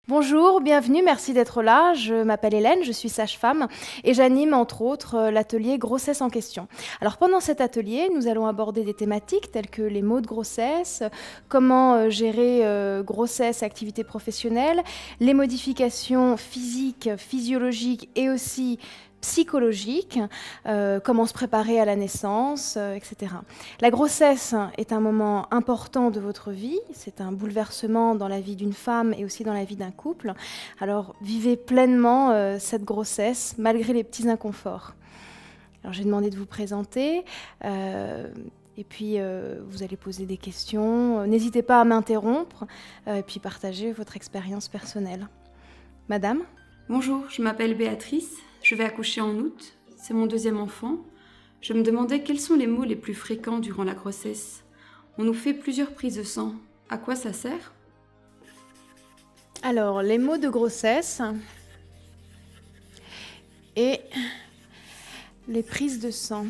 Bonjour, bienvenue, merci d'être là. Je m'appelle Hélène, je suis sage-femme et j'anime entre autres l'atelier Grossesse en question. Alors pendant cet atelier, nous allons aborder des thématiques telles que les maux de grossesse, comment gérer grossesse et activité professionnelle, les modifications physiques, physiologiques et aussi psychologiques, comment se préparer à la naissance, etc. La grossesse est un moment important de votre vie, c'est un bouleversement dans la vie d'une femme et aussi dans la vie d'un couple. Alors vivez pleinement cette grossesse malgré les petits inconforts. Alors j'ai demandé de vous présenter et puis vous allez poser des questions. N'hésitez pas à m'interrompre et puis partager votre expérience personnelle. Madame ? Bonjour, je m'appelle Béatrice, je vais accoucher en août, c'est mon deuxième enfant. Je me demandais quels sont les maux les plus fréquents durant la grossesse. On nous fait plusieurs prises de sang. À quoi ça sert ? Alors, les maux de grossesse et les prises de sang.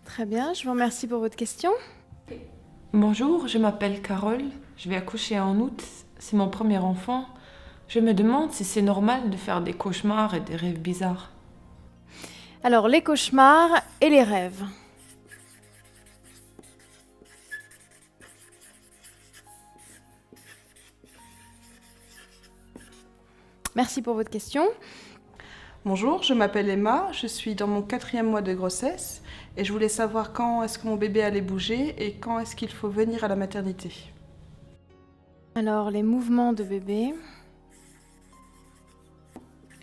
Très bien, je vous remercie pour votre question. Bonjour, je m'appelle Carole, je vais accoucher en août, c'est mon premier enfant. Je me demande si c'est normal de faire des cauchemars et des rêves bizarres. Alors, les cauchemars et les rêves. Merci pour votre question. Bonjour, je m'appelle Emma, je suis dans mon 4e mois de grossesse et je voulais savoir quand est-ce que mon bébé allait bouger et quand est-ce qu'il faut venir à la maternité. Alors, les mouvements de bébé,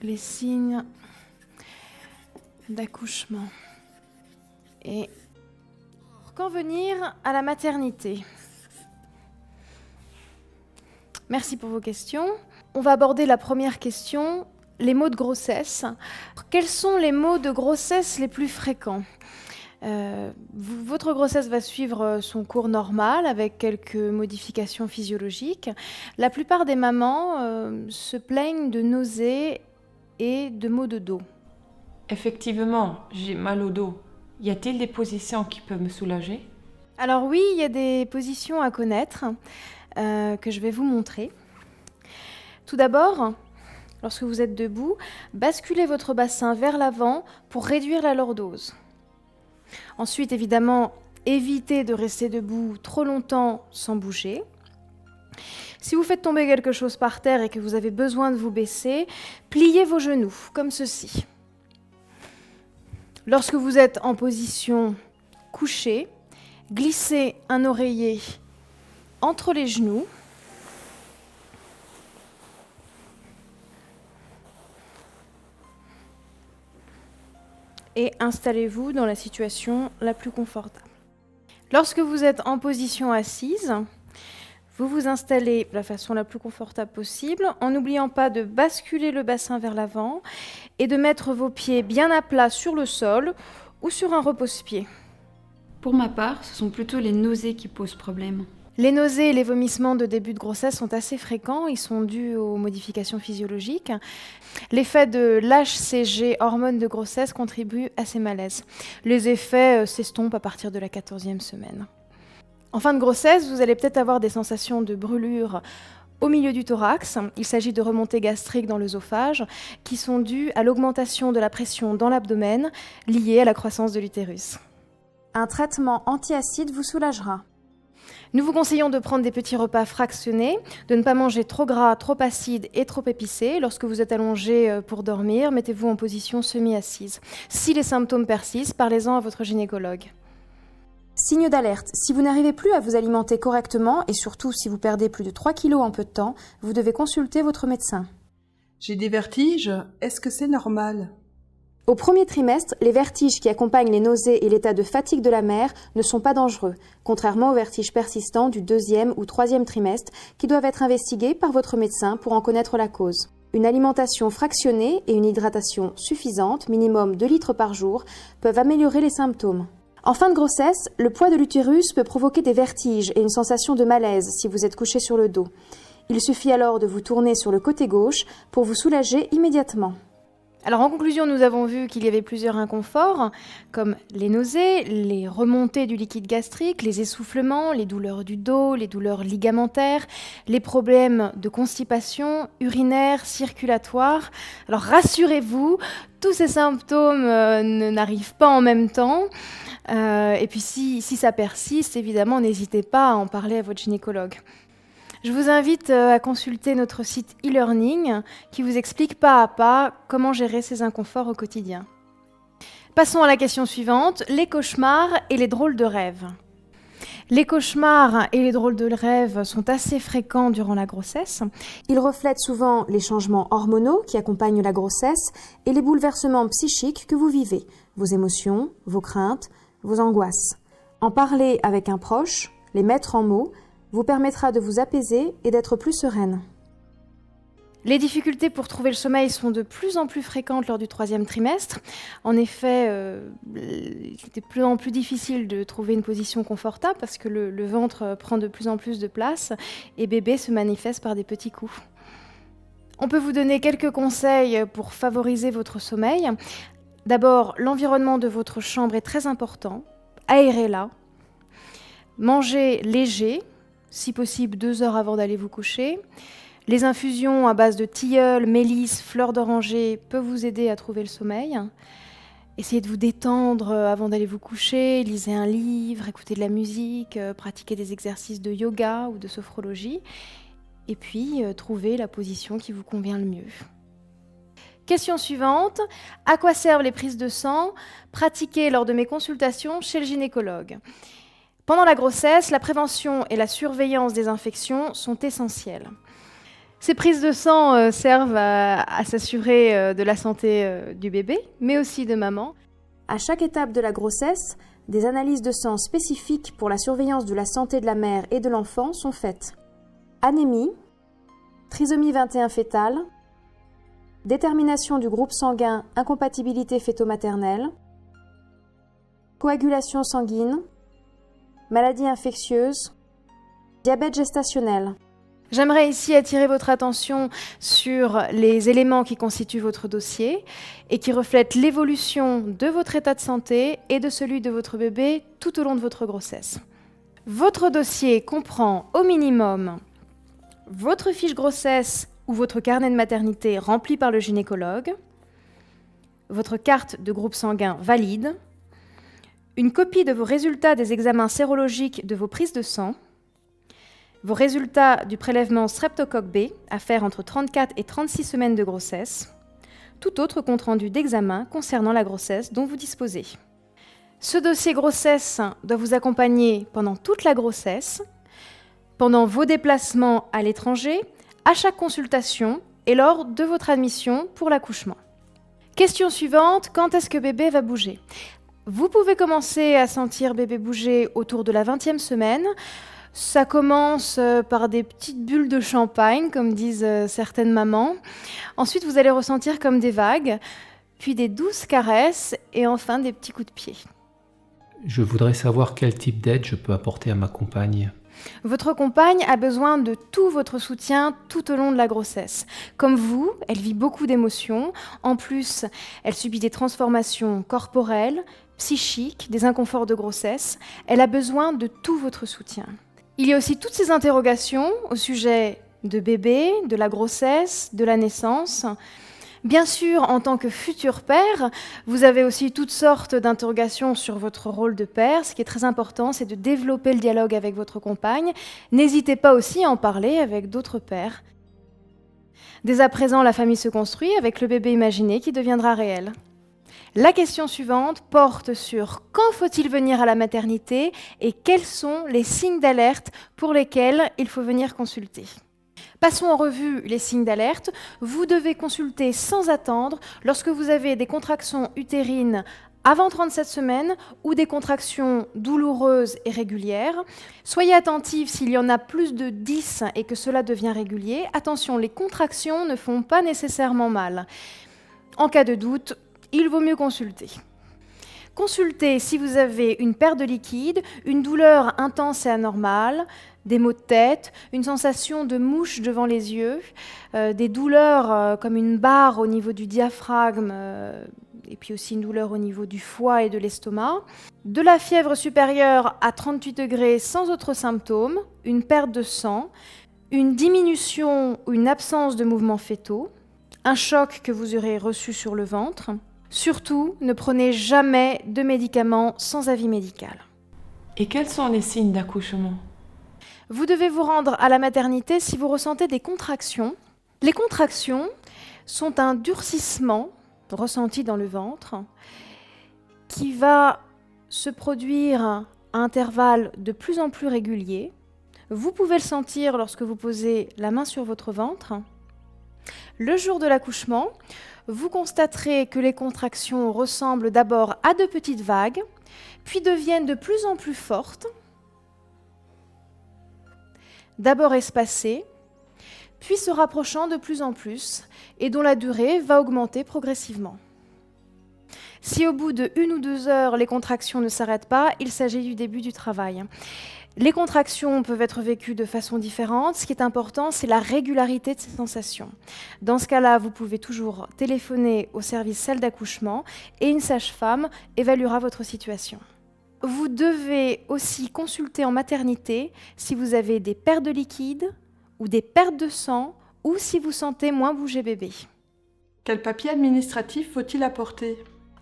les signes d'accouchement et quand venir à la maternité. Merci pour vos questions. On va aborder la première question, les maux de grossesse. Quels sont les maux de grossesse les plus fréquents ? Votre grossesse va suivre son cours normal avec quelques modifications physiologiques. La plupart des mamans se plaignent de nausées et de maux de dos. Effectivement, j'ai mal au dos. Y a-t-il des positions qui peuvent me soulager ? Alors oui, il y a des positions à connaître que je vais vous montrer. Tout d'abord, lorsque vous êtes debout, basculez votre bassin vers l'avant pour réduire la lordose. Ensuite, évidemment, évitez de rester debout trop longtemps sans bouger. Si vous faites tomber quelque chose par terre et que vous avez besoin de vous baisser, pliez vos genoux, comme ceci. Lorsque vous êtes en position couchée, glissez un oreiller entre les genoux. Et installez-vous dans la situation la plus confortable. Lorsque vous êtes en position assise, vous vous installez de la façon la plus confortable possible, en n'oubliant pas de basculer le bassin vers l'avant et de mettre vos pieds bien à plat sur le sol ou sur un repose-pied. Pour ma part, ce sont plutôt les nausées qui posent problème. Les nausées et les vomissements de début de grossesse sont assez fréquents, ils sont dus aux modifications physiologiques. L'effet de l'HCG, hormone de grossesse, contribue à ces malaises. Les effets s'estompent à partir de la 14e semaine. En fin de grossesse, vous allez peut-être avoir des sensations de brûlure au milieu du thorax. Il s'agit de remontées gastriques dans l'œsophage qui sont dues à l'augmentation de la pression dans l'abdomen liée à la croissance de l'utérus. Un traitement antiacide vous soulagera. Nous vous conseillons de prendre des petits repas fractionnés, de ne pas manger trop gras, trop acide et trop épicé. Lorsque vous êtes allongé pour dormir, mettez-vous en position semi-assise. Si les symptômes persistent, parlez-en à votre gynécologue. Signe d'alerte. Si vous n'arrivez plus à vous alimenter correctement et surtout si vous perdez plus de 3 kilos en peu de temps, vous devez consulter votre médecin. J'ai des vertiges, est-ce que c'est normal ? Au premier trimestre, les vertiges qui accompagnent les nausées et l'état de fatigue de la mère ne sont pas dangereux, contrairement aux vertiges persistants du 2e ou 3e trimestre qui doivent être investigués par votre médecin pour en connaître la cause. Une alimentation fractionnée et une hydratation suffisante, minimum 2 litres par jour, peuvent améliorer les symptômes. En fin de grossesse, le poids de l'utérus peut provoquer des vertiges et une sensation de malaise si vous êtes couché sur le dos. Il suffit alors de vous tourner sur le côté gauche pour vous soulager immédiatement. Alors en conclusion, nous avons vu qu'il y avait plusieurs inconforts, comme les nausées, les remontées du liquide gastrique, les essoufflements, les douleurs du dos, les douleurs ligamentaires, les problèmes de constipation, urinaire, circulatoire. Alors rassurez-vous, tous ces symptômes n'arrivent pas en même temps. Et puis si ça persiste, évidemment, n'hésitez pas à en parler à votre gynécologue. Je vous invite à consulter notre site e-learning qui vous explique pas à pas comment gérer ces inconforts au quotidien. Passons à la question suivante, les cauchemars et les drôles de rêves. Les cauchemars et les drôles de rêves sont assez fréquents durant la grossesse. Ils reflètent souvent les changements hormonaux qui accompagnent la grossesse et les bouleversements psychiques que vous vivez, vos émotions, vos craintes, vos angoisses. En parler avec un proche, les mettre en mots, vous permettra de vous apaiser et d'être plus sereine. Les difficultés pour trouver le sommeil sont de plus en plus fréquentes lors du 3e trimestre. En effet, il est de plus en plus difficile de trouver une position confortable parce que le ventre prend de plus en plus de place et bébé se manifeste par des petits coups. On peut vous donner quelques conseils pour favoriser votre sommeil. D'abord, l'environnement de votre chambre est très important. Aérez-la. Mangez léger, si possible 2 heures avant d'aller vous coucher. Les infusions à base de tilleul, mélisse, fleurs d'oranger peuvent vous aider à trouver le sommeil. Essayez de vous détendre avant d'aller vous coucher, lisez un livre, écoutez de la musique, pratiquez des exercices de yoga ou de sophrologie. Et puis, trouvez la position qui vous convient le mieux. Question suivante. À quoi servent les prises de sang pratiquées lors de mes consultations chez le gynécologue ? Pendant la grossesse, la prévention et la surveillance des infections sont essentielles. Ces prises de sang servent à s'assurer de la santé du bébé, mais aussi de maman. À chaque étape de la grossesse, des analyses de sang spécifiques pour la surveillance de la santé de la mère et de l'enfant sont faites. Anémie, trisomie 21 fœtale, détermination du groupe sanguin, incompatibilité fœto-maternelle, coagulation sanguine, maladie infectieuse, diabète gestationnel. J'aimerais ici attirer votre attention sur les éléments qui constituent votre dossier et qui reflètent l'évolution de votre état de santé et de celui de votre bébé tout au long de votre grossesse. Votre dossier comprend au minimum votre fiche grossesse ou votre carnet de maternité rempli par le gynécologue, votre carte de groupe sanguin valide, une copie de vos résultats des examens sérologiques de vos prises de sang, vos résultats du prélèvement streptocoque B à faire entre 34 et 36 semaines de grossesse, tout autre compte-rendu d'examen concernant la grossesse dont vous disposez. Ce dossier grossesse doit vous accompagner pendant toute la grossesse, pendant vos déplacements à l'étranger, à chaque consultation et lors de votre admission pour l'accouchement. Question suivante, quand est-ce que bébé va bouger ? Vous pouvez commencer à sentir bébé bouger autour de la 20e semaine. Ça commence par des petites bulles de champagne, comme disent certaines mamans. Ensuite, vous allez ressentir comme des vagues, puis des douces caresses et enfin des petits coups de pied. Je voudrais savoir quel type d'aide je peux apporter à ma compagne. Votre compagne a besoin de tout votre soutien tout au long de la grossesse. Comme vous, elle vit beaucoup d'émotions. En plus, elle subit des transformations corporelles, psychiques, des inconforts de grossesse. Elle a besoin de tout votre soutien. Il y a aussi toutes ces interrogations au sujet de bébé, de la grossesse, de la naissance. Bien sûr, en tant que futur père, vous avez aussi toutes sortes d'interrogations sur votre rôle de père. Ce qui est très important, c'est de développer le dialogue avec votre compagne. N'hésitez pas aussi à en parler avec d'autres pères. Dès à présent, la famille se construit avec le bébé imaginé qui deviendra réel. La question suivante porte sur quand faut-il venir à la maternité et quels sont les signes d'alerte pour lesquels il faut venir consulter. Passons en revue les signes d'alerte. Vous devez consulter sans attendre lorsque vous avez des contractions utérines avant 37 semaines ou des contractions douloureuses et régulières. Soyez attentifs s'il y en a plus de 10 et que cela devient régulier. Attention, les contractions ne font pas nécessairement mal. En cas de doute, il vaut mieux consulter. Consultez si vous avez une perte de liquide, une douleur intense et anormale, des maux de tête, une sensation de mouche devant les yeux, des douleurs comme une barre au niveau du diaphragme, et puis aussi une douleur au niveau du foie et de l'estomac, de la fièvre supérieure à 38 degrés sans autres symptômes, une perte de sang, une diminution ou une absence de mouvements fœtaux, un choc que vous aurez reçu sur le ventre. Surtout, ne prenez jamais de médicaments sans avis médical. Et quels sont les signes d'accouchement? Vous devez vous rendre à la maternité si vous ressentez des contractions. Les contractions sont un durcissement ressenti dans le ventre qui va se produire à intervalles de plus en plus réguliers. Vous pouvez le sentir lorsque vous posez la main sur votre ventre. Le jour de l'accouchement, vous constaterez que les contractions ressemblent d'abord à de petites vagues, puis deviennent de plus en plus fortes, d'abord espacées, puis se rapprochant de plus en plus, et dont la durée va augmenter progressivement. Si au bout de 1 ou 2 heures, les contractions ne s'arrêtent pas, il s'agit du début du travail. Les contractions peuvent être vécues de façon différente. Ce qui est important, c'est la régularité de ces sensations. Dans ce cas-là, vous pouvez toujours téléphoner au service salle d'accouchement et une sage-femme évaluera votre situation. Vous devez aussi consulter en maternité si vous avez des pertes de liquide ou des pertes de sang ou si vous sentez moins bouger bébé. Quel papier administratif faut-il apporter ?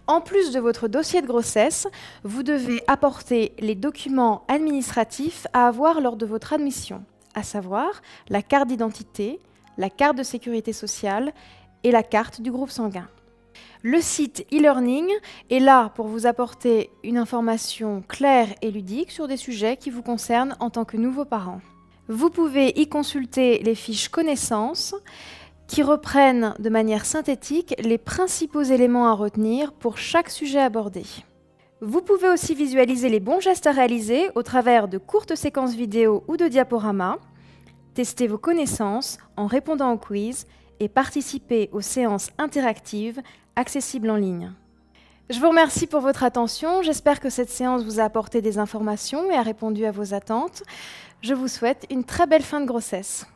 En plus de votre dossier de grossesse, vous devez apporter les documents administratifs à avoir lors de votre admission, à savoir la carte d'identité, la carte de sécurité sociale et la carte du groupe sanguin. Le site e-learning est là pour vous apporter une information claire et ludique sur des sujets qui vous concernent en tant que nouveaux parents. Vous pouvez y consulter les fiches connaissances qui reprennent de manière synthétique les principaux éléments à retenir pour chaque sujet abordé. Vous pouvez aussi visualiser les bons gestes à réaliser au travers de courtes séquences vidéo ou de diaporamas, tester vos connaissances en répondant aux quiz et participer aux séances interactives accessibles en ligne. Je vous remercie pour votre attention. J'espère que cette séance vous a apporté des informations et a répondu à vos attentes. Je vous souhaite une très belle fin de grossesse.